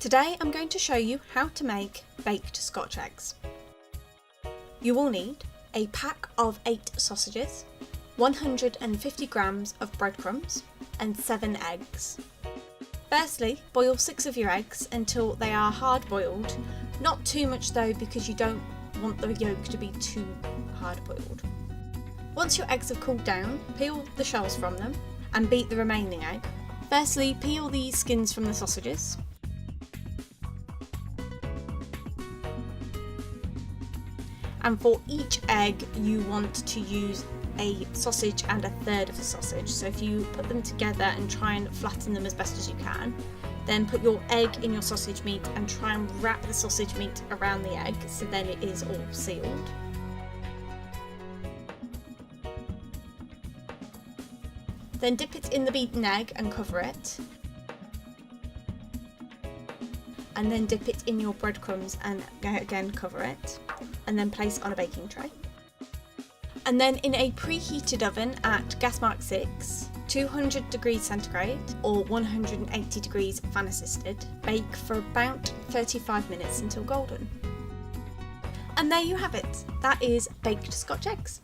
Today I'm going to show you how to make baked Scotch eggs. You will need a pack of 8 sausages, 150 grams of breadcrumbs and 7 eggs. Firstly, boil 6 of your eggs until they are hard boiled, not too much though because you don't want the yolk to be too hard boiled. Once your eggs have cooled down, peel the shells from them and beat the remaining egg. Firstly, peel the skins from the sausages. And for each egg you want to use a sausage and a third of the sausage. So if you put them together and try and flatten them as best as you can, then put your egg in your sausage meat and try and wrap the sausage meat around the egg so then it is all sealed. Then dip it in the beaten egg and cover it. And then dip it in your breadcrumbs and again cover it. And then place on a baking tray. And then in a preheated oven at gas mark 6, 200 degrees centigrade or 180 degrees fan assisted, bake for about 35 minutes until golden. And there you have it. That is baked Scotch eggs.